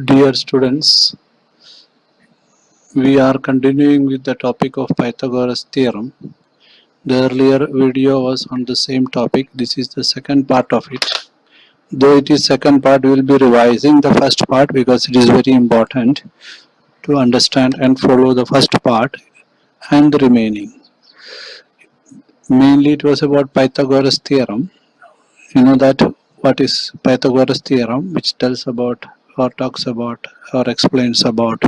Dear students, we are continuing with the topic of Pythagoras theorem. The earlier video was on the same topic. This is the second part of it. Though it is second part, we will be revising the first part because it is very important to understand and follow the first part and the remaining. Mainly it was about Pythagoras theorem. You know that what is Pythagoras theorem, which tells about or talks about or explains about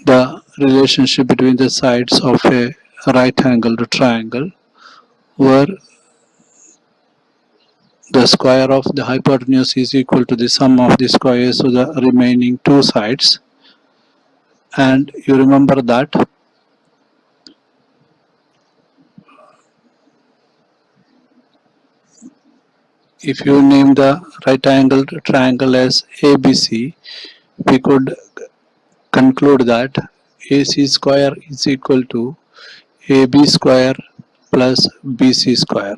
the relationship between the sides of a right-angled triangle where the square of the hypotenuse is equal to the sum of the squares of the remaining two sides. And you remember that if you name the right-angled triangle as ABC, we could conclude that AC square is equal to AB square plus BC square.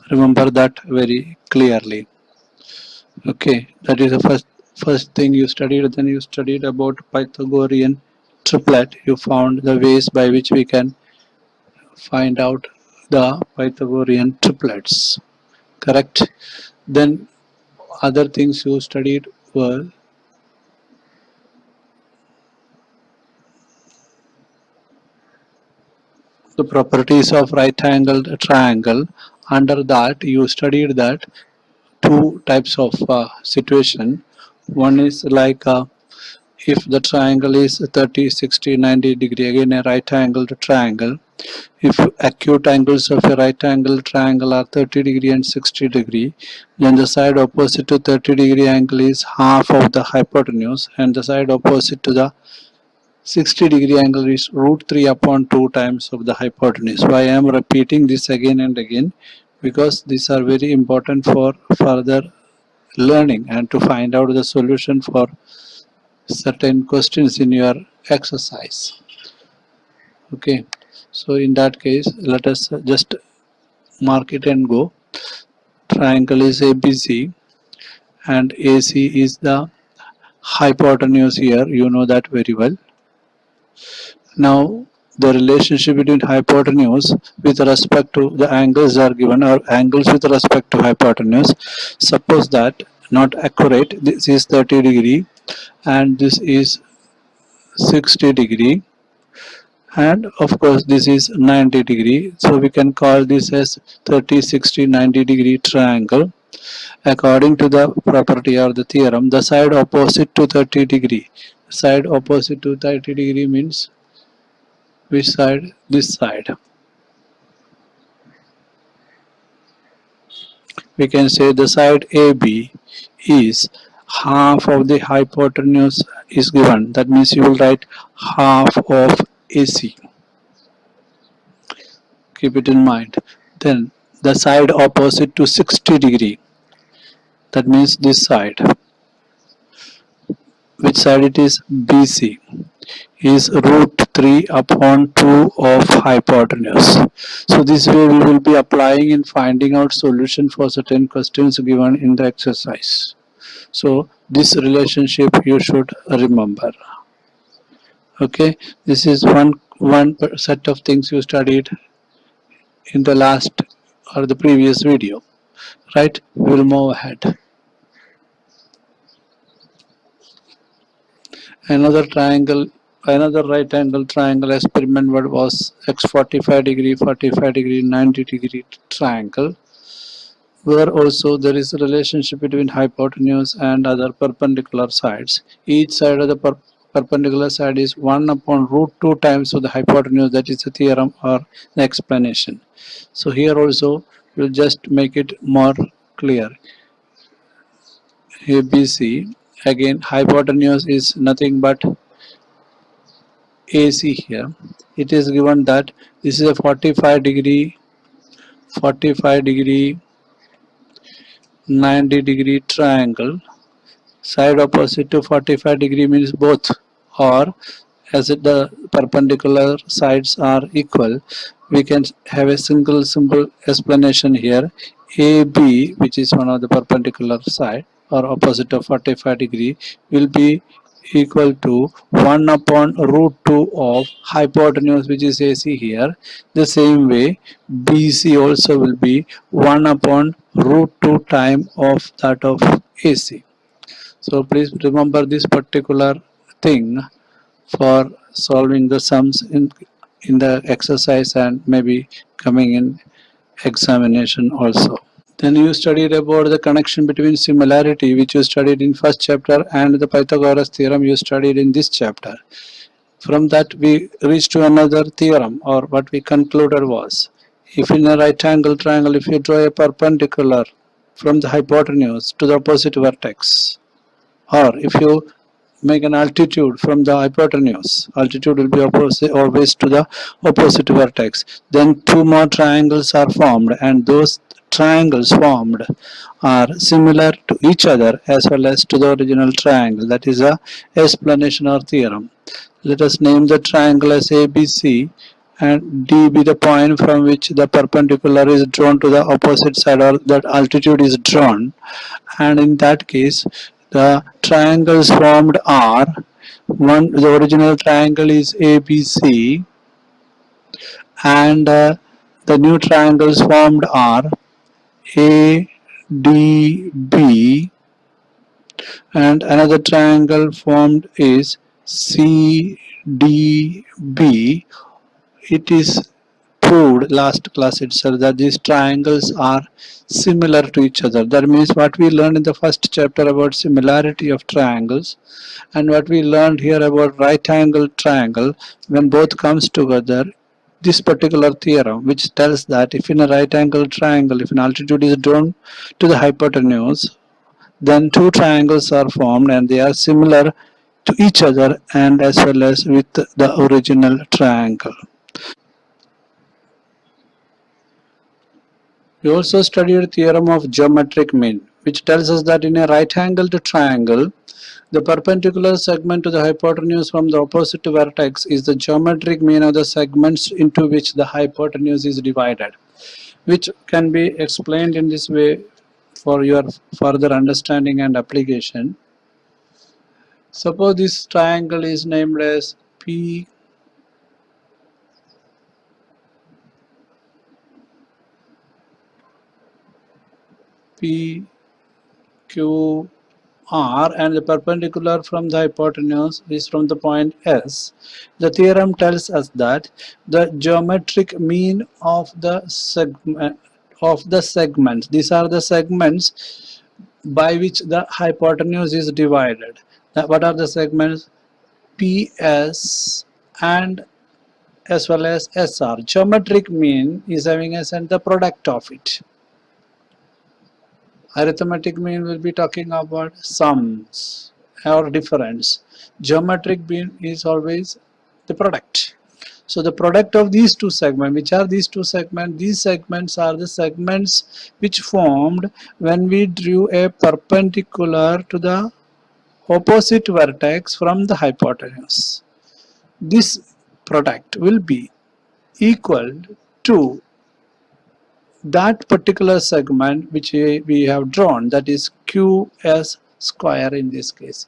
Remember that very clearly. Okay, that is the first thing you studied. Then you studied about Pythagorean triplet. You found the ways by which we can find out the Pythagorean triplets. Correct? Then other things you studied were the properties of right-angled triangle. Under that you studied that two types of situation. One is like if the triangle is 30, 60, 90 degree, again a right-angled triangle. If acute angles of a right-angled triangle are 30 degree and 60 degree, then the side opposite to 30 degree angle is half of the hypotenuse, and the side opposite to the 60 degree angle is root 3 upon 2 times of the hypotenuse. Why I am repeating this again and again? Because these are very important for further learning and to find out the solution for certain questions in your exercise. Okay, so in that case, let us just mark it and go. Triangle is ABC and AC is the hypotenuse here. You know that very well. Now the relationship between hypotenuse with respect to the angles are given, or angles with respect to hypotenuse. Suppose that, not accurate, this is 30 degree and this is 60 degree, and of course this is 90 degree. So we can call this as 30, 60, 90 degree triangle. According to the property or the theorem, the side opposite to 30 degree, side opposite to 30 degree means which side? This side. We can say the side AB is half of the hypotenuse is given. That means you will write half of AC. Keep it in mind. Then the side opposite to 60 degree. That means this side. Which side it is? BC is root 3 upon 2 of hypotenuse. So this way we will be applying in finding out solution for certain questions given in the exercise. So this relationship you should remember. Okay, this is one set of things you studied in the last or the previous video. Right, we will move ahead. Another right angle triangle experiment was x 45 degree, 45 degree, 90 degree triangle, where also there is a relationship between hypotenuse and other perpendicular sides. Each side of the perpendicular side is 1 upon root 2 times of the hypotenuse. That is the theorem or the explanation. So here also we'll just make it more clear. Here BC, again hypotenuse is nothing but AC here. It is given that this is a 45 degree, 90 degree triangle. Side opposite to 45 degree means both, or as the perpendicular sides are equal, we can have a simple explanation here. AB, which is one of the perpendicular side, or opposite of 45 degree will be equal to 1 upon root 2 of hypotenuse, which is AC here. The same way BC also will be 1 upon root 2 time of that of AC. So please remember this particular thing for solving the sums in the exercise and maybe coming in examination also. Then you studied about the connection between similarity, which you studied in first chapter, and the Pythagoras theorem you studied in this chapter. From that we reached to another theorem, or what we concluded was, if in a right angle triangle, if you draw a perpendicular from the hypotenuse to the opposite vertex, or if you make an altitude from the hypotenuse, altitude will be opposite always to the opposite vertex, then two more triangles are formed, and those triangles formed are similar to each other as well as to the original triangle. That is a explanation or theorem. Let us name the triangle as ABC and D be the point from which the perpendicular is drawn to the opposite side, or that altitude is drawn, and in that case the triangles formed are, one, the original triangle is ABC, and the new triangles formed are ADB, and another triangle formed is CDB. It is proved last class itself that these triangles are similar to each other. That means what we learned in the first chapter about similarity of triangles and what we learned here about right angle triangle, when both comes together, this particular theorem which tells that if in a right angle triangle, if an altitude is drawn to the hypotenuse, then two triangles are formed and they are similar to each other and as well as with the original triangle. We also studied theorem of geometric mean, which tells us that in a right-angled triangle, the perpendicular segment to the hypotenuse from the opposite vertex is the geometric mean of the segments into which the hypotenuse is divided, which can be explained in this way for your further understanding and application. Suppose this triangle is named as P Q R, and the perpendicular from the hypotenuse is from the point S. The theorem tells us that the geometric mean of the segments, these are the segments by which the hypotenuse is divided. What are the segments? PS and as well as SR. Geometric mean is having as the product of it. Arithmetic mean will be talking about sums or difference. Geometric mean is always the product. So the product of these two segments, which are these two segments? These segments are the segments which formed when we drew a perpendicular to the opposite vertex from the hypotenuse. This product will be equal to that particular segment which we have drawn, that is QS square in this case.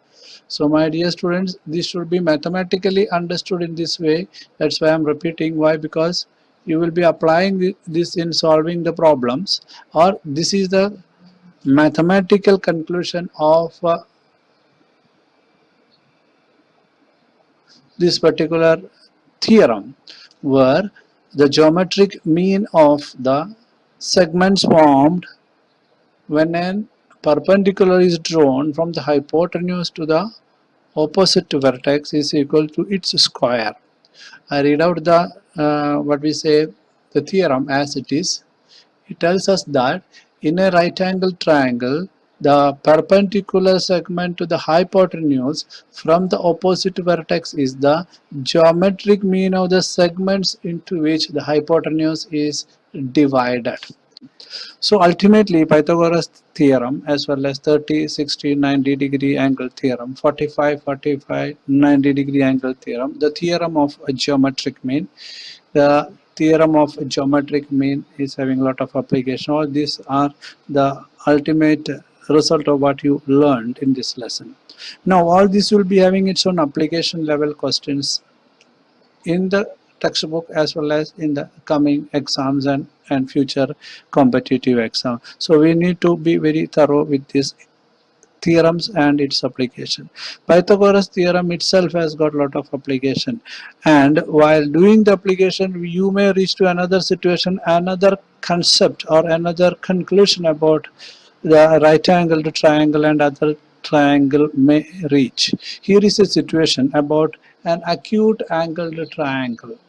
So my dear students, this should be mathematically understood in this way. That's why I'm repeating. Why? Because you will be applying this in solving the problems, or this is the mathematical conclusion of this particular theorem, where the geometric mean of the segments formed when a perpendicular is drawn from the hypotenuse to the opposite vertex is equal to its square. I read out the what we say the theorem as it is. It tells us that in a right angle triangle, the perpendicular segment to the hypotenuse from the opposite vertex is the geometric mean of the segments into which the hypotenuse is divided. So ultimately Pythagoras theorem as well as 30, 60, 90 degree angle theorem, 45, 45, 90 degree angle theorem, the theorem of a geometric mean. The theorem of geometric mean is having a lot of application. All these are the ultimate result of what you learned in this lesson. Now all this will be having its own application level questions in the textbook as well as in the coming exams and future competitive exam. So we need to be very thorough with these theorems and its application. Pythagoras theorem itself has got a lot of application, and while doing the application you may reach to another situation, another concept or another conclusion about the right angled triangle and other triangle may reach. Here is a situation about an acute angled triangle.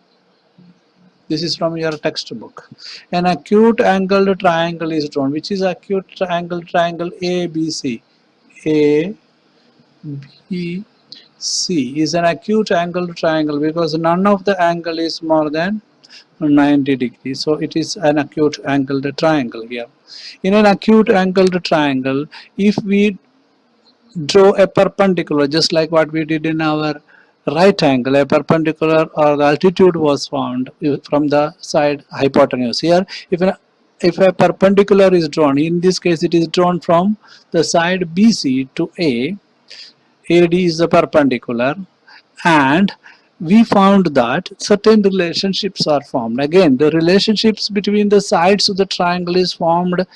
This is from your textbook. An acute angled triangle is drawn. Which is acute angled triangle? ABC. ABC is an acute angled triangle because none of the angle is more than 90 degrees. So it is an acute angled triangle here. In an acute angled triangle, if we draw a perpendicular, just like what we did in our right angle, a perpendicular or the altitude was found from the side hypotenuse. Here, if a perpendicular is drawn, in this case it is drawn from the side BC to AD is the perpendicular, and we found that certain relationships are formed. Again, the relationships between the sides of the triangle is formed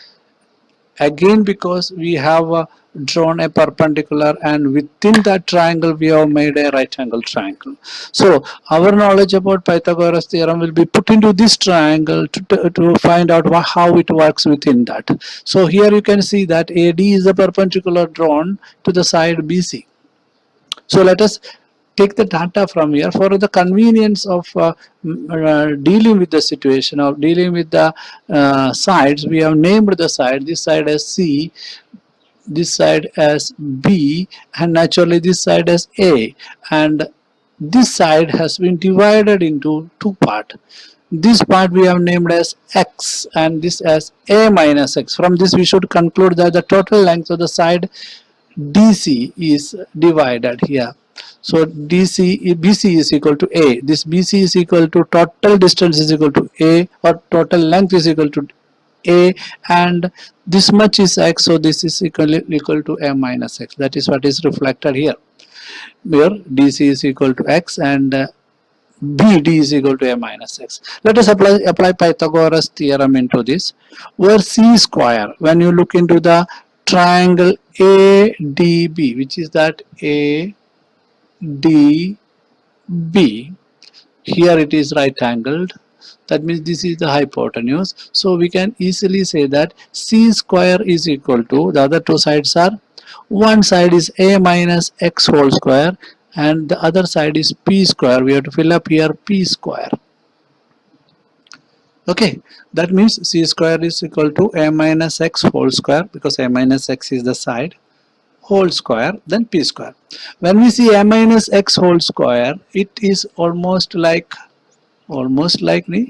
again because we have drawn a perpendicular, and within that triangle we have made a right angle triangle. So our knowledge about Pythagoras theorem will be put into this triangle to find out how it works within that. So here you can see that AD is the perpendicular drawn to the side BC. So let us take the data from here for the convenience of dealing with the situation, of dealing with the sides. We have named the side, this side as C, this side as B, and naturally this side as A, and this side has been divided into two parts. This part we have named as X and this as A minus X. From this we should conclude that the total length of the side DC is divided here. So BC is equal to A. This BC is equal to total distance is equal to A, or total length is equal to A, and this much is X, so this is equal to A minus X. That is what is reflected here. Where DC is equal to X and BD is equal to A minus X. Let us apply Pythagoras theorem into this, where C square, when you look into the triangle ADB, which is that ADB, here it is right angled, that means this is the hypotenuse. So we can easily say that C square is equal to, the other two sides are, one side is A minus X whole square and the other side is P square. We have to fill up here P square. Okay, that means C square is equal to A minus X whole square, because A minus X is the side, whole square, then P square. When we see A minus X whole square, it is almost likely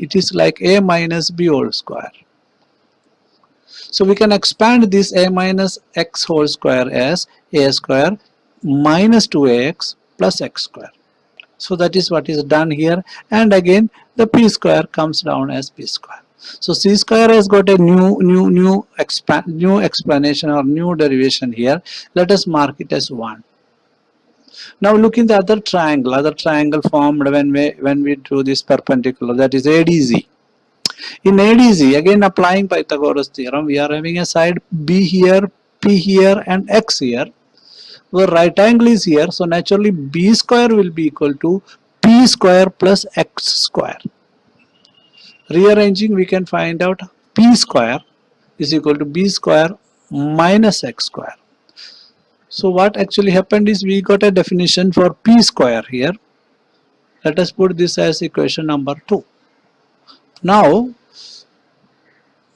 it is like A minus B whole square. So we can expand this A minus X whole square as A square minus 2AX plus X square. So that is what is done here, and again the P square comes down as P square. So C square has got a new explanation or new derivation here. Let us mark it as 1. Now look in the other triangle formed when we drew this perpendicular, that is ADZ. In ADZ, again applying Pythagoras theorem, we are having a side B here, P here and X here, where right angle is here, so naturally B square will be equal to P square plus X square. Rearranging, we can find out P square is equal to B square minus X square. So what actually happened is we got a definition for P square here. Let us put this as equation number 2. Now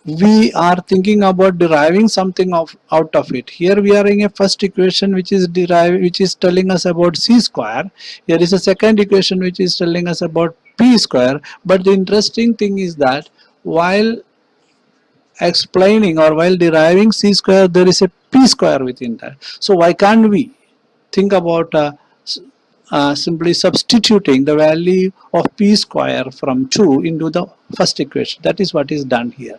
we are thinking about deriving something out of it. Here we are in a first equation which is telling us about C square. Here is a second equation which is telling us about P square. But the interesting thing is that while explaining or while deriving C square, there is a P square within that. So why can't we think about simply substituting the value of P square from 2 into the first equation? That is what is done here.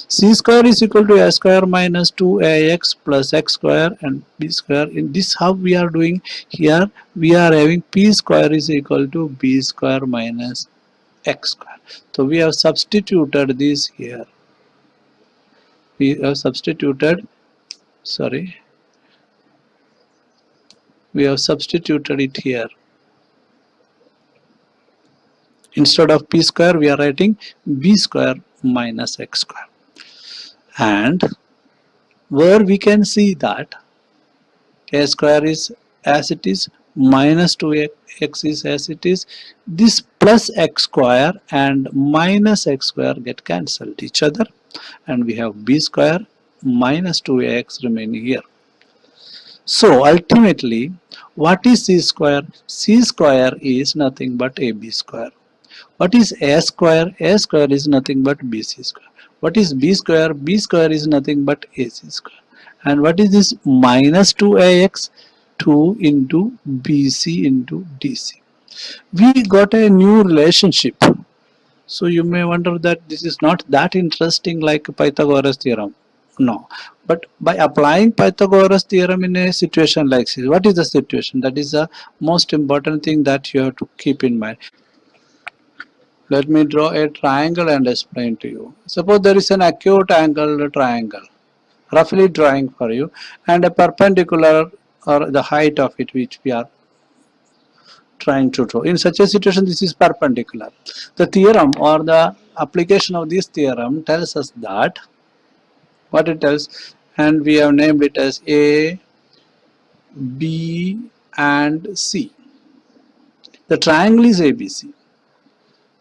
C square is equal to A square minus 2AX plus X square and B square. In this, how we are doing here, we are having P square is equal to B square minus X square. So we have substituted this here. We have substituted, sorry, we have substituted it here. Instead of P square, we are writing B square minus X square. And where we can see that A square is as it is, minus 2x is as it is, this plus x square and minus x square get cancelled each other, and we have b square minus 2ax remaining here. So ultimately, what is c square? C square is nothing but ab square. What is a square? A square is nothing but bc square. What is b square? B square is nothing but ac square. And what is this minus 2ax? 2 into bc into dc. We got a new relationship. So you may wonder that this is not that interesting like Pythagoras theorem. No. But by applying Pythagoras theorem in a situation like this, what is the situation? That is the most important thing that you have to keep in mind. Let me draw a triangle and explain to you. Suppose there is an acute angled triangle, roughly drawing for you, and a perpendicular or the height of it which we are trying to draw. In such a situation, this is perpendicular. The theorem or the application of this theorem tells us that, what it tells, and we have named it as A, B and C. The triangle is ABC.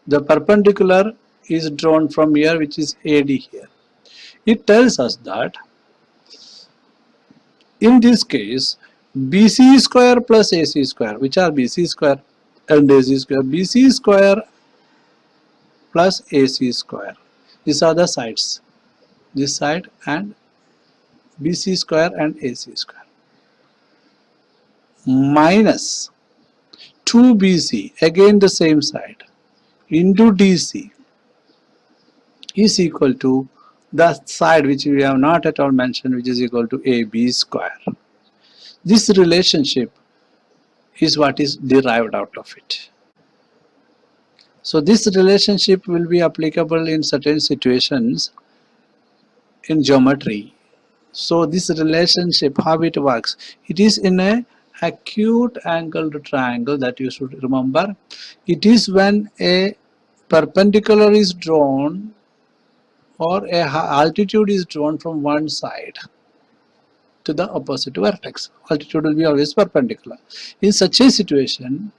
The perpendicular is drawn from here, which is AD here. It tells us that in this case, BC square plus AC square, which are BC square and AC square, BC square plus AC square, these are the sides, this side and BC square and AC square, minus 2BC, again the same side, into DC is equal to the side which we have not at all mentioned, which is equal to AB square. This relationship is what is derived out of it. So this relationship will be applicable in certain situations in geometry. So this relationship, how it works, it is in a acute angled triangle, that you should remember. It is when a perpendicular is drawn or a altitude is drawn from one side to the opposite vertex. Altitude will be always perpendicular. In such a situation,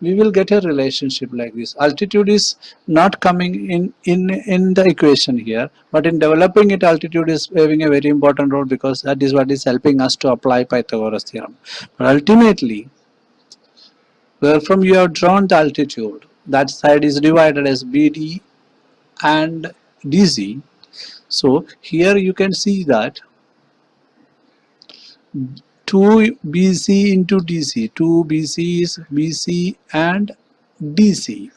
we will get a relationship like this. Altitude is not coming in the equation here, but in developing it, altitude is having a very important role, because that is what is helping us to apply Pythagoras theorem. But ultimately, where from you have drawn the altitude, that side is divided as BD and DC. So here you can see that 2BC into DC, 2BC is BC and DC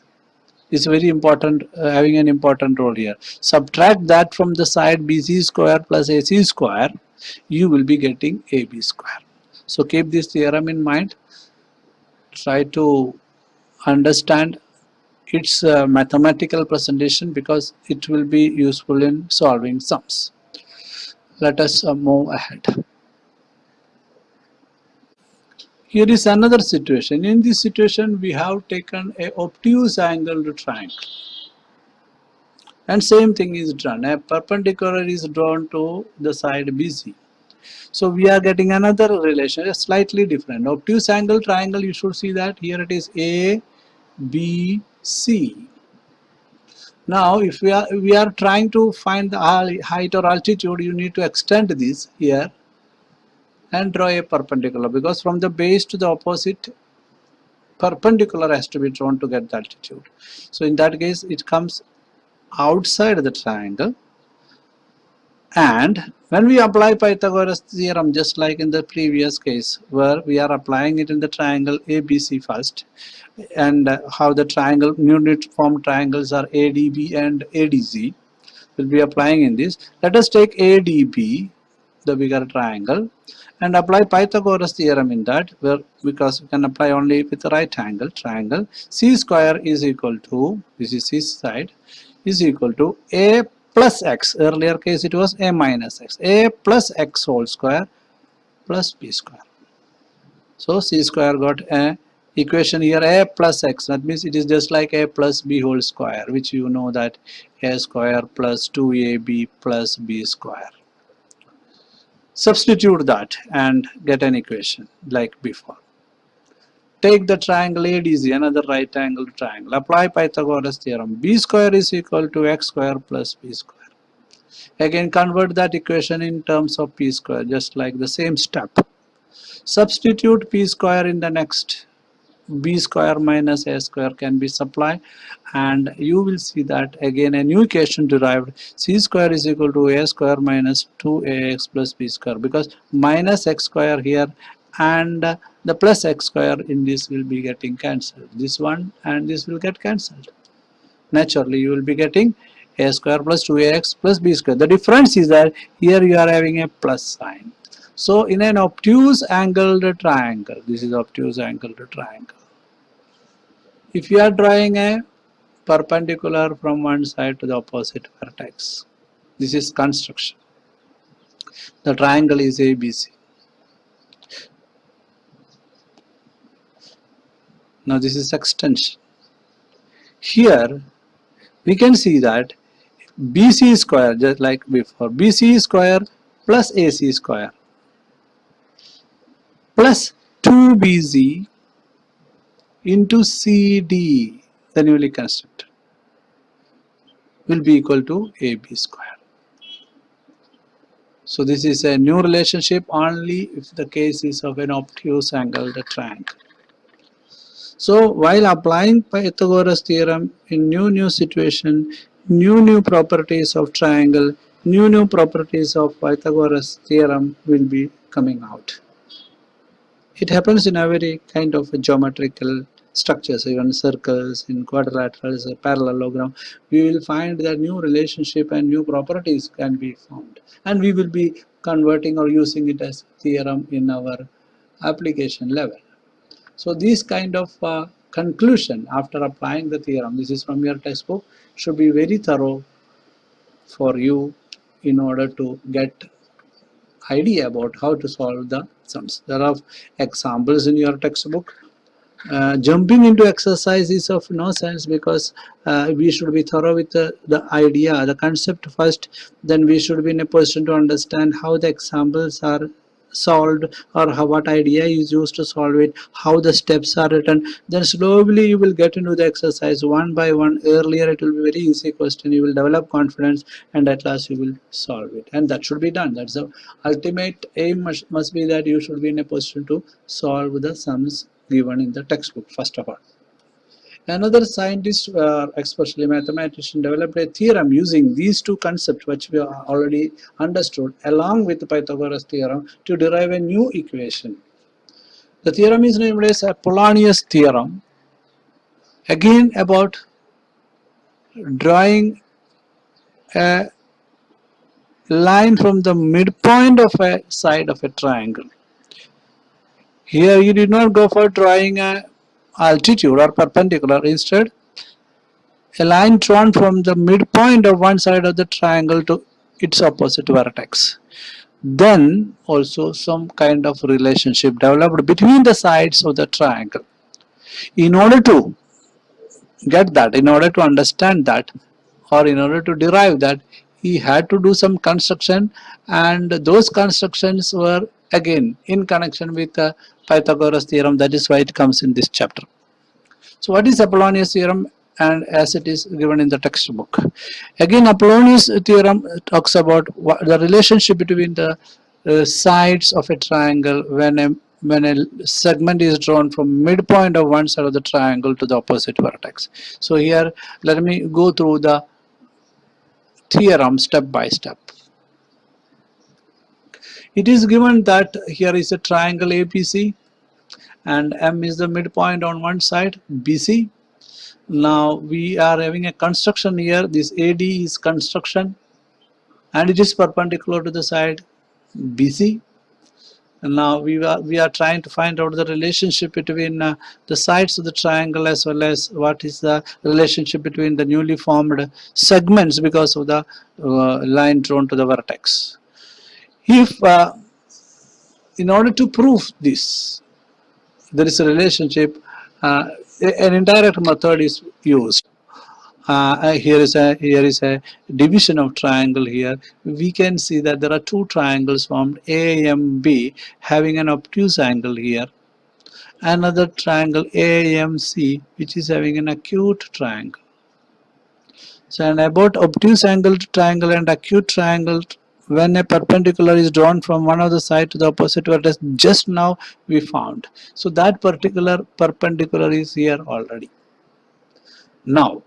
is very important, having an important role here. Subtract that from the side BC square plus AC square, you will be getting AB square. So keep this theorem in mind. Try to understand its mathematical presentation, because it will be useful in solving sums. Let us move ahead. Here is another situation. In this situation, we have taken a obtuse angled triangle, and same thing is drawn. A perpendicular is drawn to the side BC. So we are getting another relation, slightly different. Obtuse angle triangle, you should see that here it is A, B, C. Now if we are trying to find the height or altitude, you need to extend this here and draw a perpendicular, because from the base to the opposite, perpendicular has to be drawn to get the altitude. So in that case, it comes outside the triangle. And when we apply Pythagoras theorem, just like in the previous case, where we are applying it in the triangle ABC first, and how the triangle uniform triangles are ADB and ADC. will be applying in this. Let us take ADB, the bigger triangle, and apply Pythagoras theorem in that, where because we can apply only with the right angle triangle. C square is equal to, this is C side, is equal to A plus X. Earlier case it was A minus X. A plus X whole square plus B square. So C square got a equation here, A plus X. That means it is just like A plus B whole square, which you know that A square plus 2AB plus B square. Substitute that and get an equation like before. Take the triangle ADC, another right angle triangle. Apply Pythagoras theorem. B square is equal to X square plus B square. Again, convert that equation in terms of P square, just like the same step. Substitute P square in the next. B square minus A square can be supplied, and you will see that again a new equation derived. C square is equal to A square minus 2AX plus B square, because minus X square here and the plus X square in this will be getting cancelled. This one and this will get cancelled. Naturally you will be getting A square plus 2AX plus B square. The difference is that here you are having a plus sign. So in an obtuse angled triangle, this is obtuse angled triangle. If you are drawing a perpendicular from one side to the opposite vertex, this is construction. The triangle is ABC. Now this is extension. Here we can see that BC square, just like before, BC square plus AC square plus 2BC into CD, the newly constructed, will be equal to AB square. So this is a new relationship only if the case is of an obtuse angled triangle. So while applying Pythagoras theorem in new situation, new properties of triangle, new properties of Pythagoras theorem will be coming out. It happens in a very kind of a geometrical structures, even circles, in quadrilaterals, parallelogram. We will find that new relationship and new properties can be found, and we will be converting or using it as theorem in our application level. So this kind of conclusion after applying the theorem, this is from your textbook, should be very thorough for you in order to get idea about how to solve the sums. There are examples in your textbook. Jumping into exercise is of no sense, because we should be thorough with the idea, the concept first, then we should be in a position to understand how the examples are solved, or how, what idea is used to solve it, how the steps are written. Then slowly you will get into the exercise one by one. Earlier it will be very easy question, you will develop confidence, and at last you will solve it, and that should be done. That's the ultimate aim, must be that you should be in a position to solve the sums given in the textbook first of all. Another scientist, especially mathematician, developed a theorem using these two concepts which we already understood along with the Pythagoras theorem to derive a new equation. The theorem is named as Apollonius theorem, again about drawing a line from the midpoint of a side of a triangle. Here you did not go for drawing a altitude or perpendicular, instead a line drawn from the midpoint of one side of the triangle to its opposite vertex. Then also some kind of relationship developed between the sides of the triangle. In order to get that, in order to understand that, or in order to derive that, he had to do some construction, and those constructions were again in connection with the Pythagoras theorem. That is why it comes in this chapter. So what is Apollonius theorem, and as it is given in the textbook? Again, Apollonius theorem talks about the relationship between the sides of a triangle when a segment is drawn from midpoint of one side of the triangle to the opposite vertex. So here let me go through the theorem step by step. It is given that here is a triangle ABC, and M is the midpoint on one side, BC. Now we are having a construction here. This AD is construction, and it is perpendicular to the side BC. And now we are trying to find out the relationship between the sides of the triangle, as well as what is the relationship between the newly formed segments because of the line drawn to the vertex. If in order to prove this, there is a relationship, an indirect method is used. Here is a division of triangle here. We can see that there are two triangles formed, AMB, having an obtuse angle here. Another triangle AMC, which is having an acute triangle. So, and about obtuse angled triangle and acute triangle, when a perpendicular is drawn from one of the side to the opposite vertex, just now we found. So that particular perpendicular is here already. Now,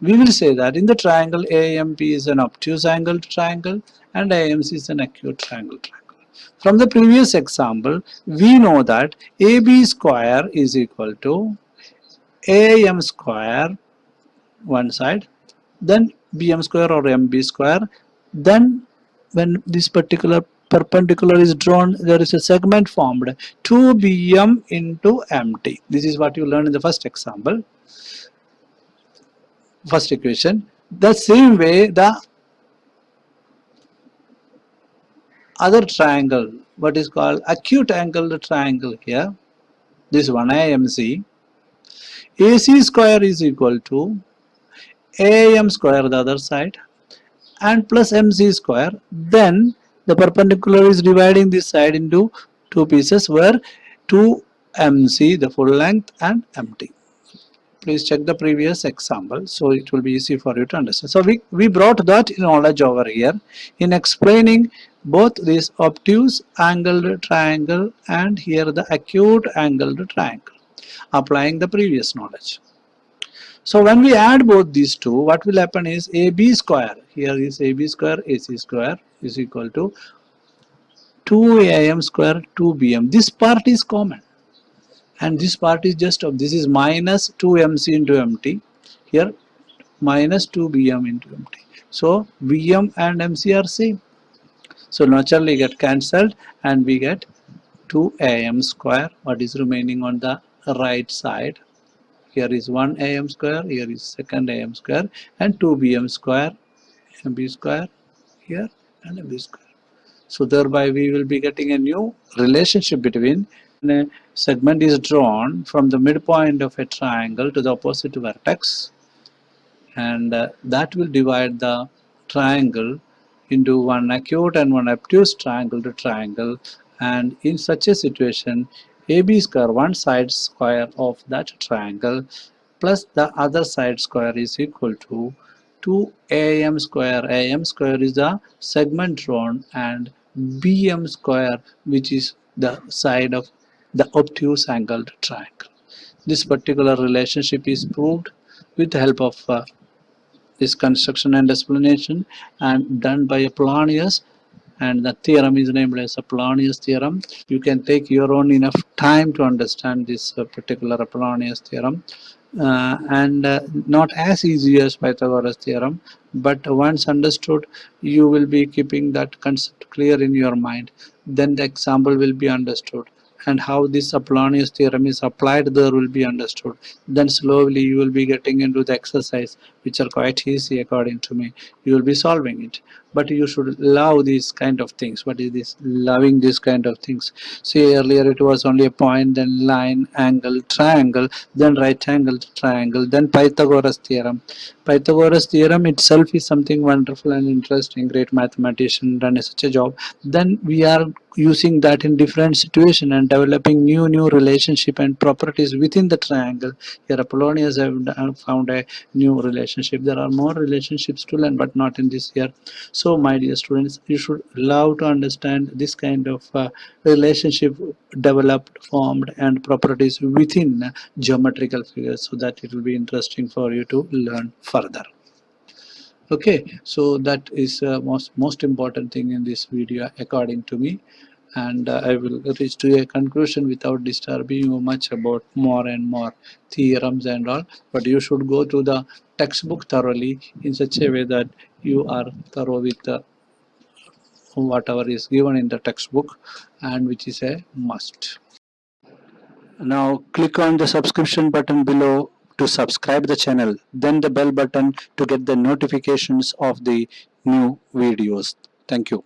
we will say that in the triangle AMP is an obtuse angled triangle and AMC is an acute triangle. From the previous example, we know that AB square is equal to AM square one side, then BM square or MB square. Then when this particular perpendicular is drawn, there is a segment formed 2BM into MT. This is what you learned in the first example, first equation. The same way, the other triangle, what is called acute angled triangle here, this one AMC, AC square is equal to AM square the other side and plus MC square. Then the perpendicular is dividing this side into two pieces, where 2MC the full length and MT. Please check the previous example, so it will be easy for you to understand. So we brought that knowledge over here in explaining both this obtuse angled triangle and here the acute angled triangle, applying the previous knowledge. So when we add both these two, what will happen is AB square, here is AB square, AC square is equal to 2AM square 2BM. This part is common and this part is just of, this is minus 2MC into MT, here minus 2BM into MT. So BM and MC are same. So naturally get cancelled and we get 2AM square. What is remaining on the right side? Here is 1 AM square, here is second AM square, and 2BM square, MB square here and MB square. So thereby we will be getting a new relationship between a segment is drawn from the midpoint of a triangle to the opposite vertex, and that will divide the triangle into one acute and one obtuse triangle to triangle. And in such a situation, AB square, one side square of that triangle plus the other side square is equal to 2AM square. AM square is the segment drawn, and BM square, which is the side of the obtuse angled triangle. This particular relationship is proved with the help of this construction and explanation and done by Apollonius, and the theorem is named as Apollonius theorem. You can take your own enough time to understand this particular Apollonius theorem, and not as easy as Pythagoras theorem, but once understood you will be keeping that concept clear in your mind. Then the example will be understood, and how this Apollonius theorem is applied there will be understood. Then slowly you will be getting into the exercise, which are quite easy according to me. You will be solving it, but you should love these kind of things. What is this? Loving this kind of things. See, earlier it was only a point, then line, angle, triangle, then right angle triangle, then Pythagoras theorem. Pythagoras theorem itself is something wonderful and interesting. Great mathematician done such a job. Then we are using that in different situation and developing new relationship and properties within the triangle. Here Apollonius have found a new relationship. There are more relationships to learn, but not in this year. So my dear students, you should love to understand this kind of relationship developed, formed, and properties within geometrical figures, so that it will be interesting for you to learn further. Okay, so that is most important thing in this video according to me. and I will reach to a conclusion without disturbing you much about more and more theorems and all. But you should go to the textbook thoroughly in such a way that you are thorough with whatever is given in the textbook, and which is a must. Now click on the subscription button below to subscribe the channel, then the bell button to get the notifications of the new videos. Thank you.